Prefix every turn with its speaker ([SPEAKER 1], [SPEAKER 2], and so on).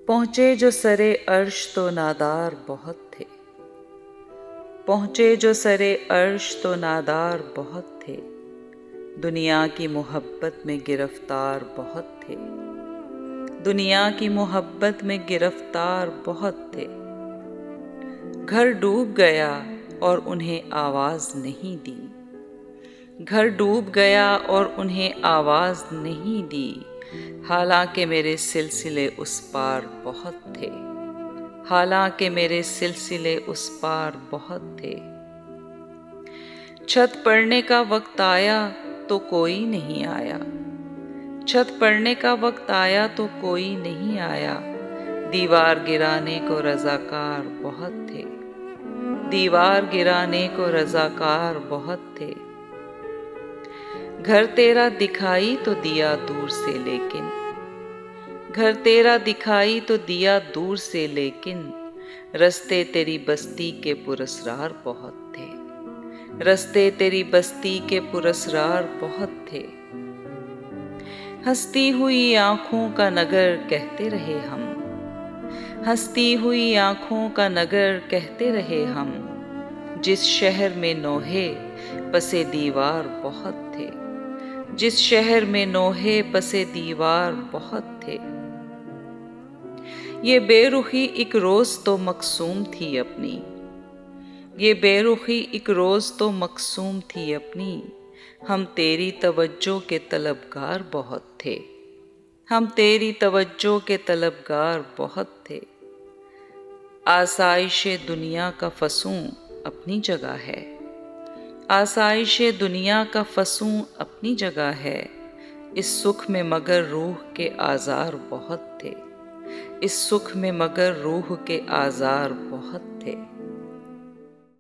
[SPEAKER 1] पहुँचे जो सरे अर्श तो नादार बहुत थे। पहुँचे जो सरे अर्श तो नादार बहुत थे। दुनिया की मोहब्बत में गिरफ्तार बहुत थे। दुनिया की मोहब्बत में गिरफ्तार बहुत थे। घर डूब गया और उन्हें आवाज़ नहीं दी। घर डूब गया और उन्हें आवाज़ नहीं दी। हालांकि मेरे सिलसिले उस पार बहुत थे। हालांकि मेरे सिलसिले उस पार बहुत थे। छत पड़ने का वक्त आया तो कोई नहीं आया। छत पड़ने का वक्त आया तो कोई नहीं आया। दीवार गिराने को रज़ाकार बहुत थे। दीवार गिराने को रज़ाकार बहुत थे। घर तेरा दिखाई तो दिया दूर से लेकिन। घर तेरा दिखाई तो दिया दूर से लेकिन। रस्ते तेरी बस्ती के पुरस्रार बहुत थे। रस्ते तेरी बस्ती के पुरस्रार बहुत थे। हंसती हुई आंखों का नगर कहते रहे हम। हंसती हुई आंखों का नगर कहते रहे हम। जिस शहर में नोहे पसे दीवार बहुत थे। जिस शहर में नोहे पसे दीवार बहुत थे। ये बेरुखी एक रोज तो मकसूम थी अपनी। ये बेरुखी एक रोज तो मकसूम थी अपनी। हम तेरी तवज्जो के तलबगार बहुत थे। हम तेरी तवज्जो के तलबगार बहुत थे। आसाइशे दुनिया का फसूं अपनी जगह है। आसाइशे दुनिया का फसूं अपनी जगह है। इस सुख में मगर रूह के आज़ार बहुत थे। इस सुख में मगर रूह के आज़ार बहुत थे।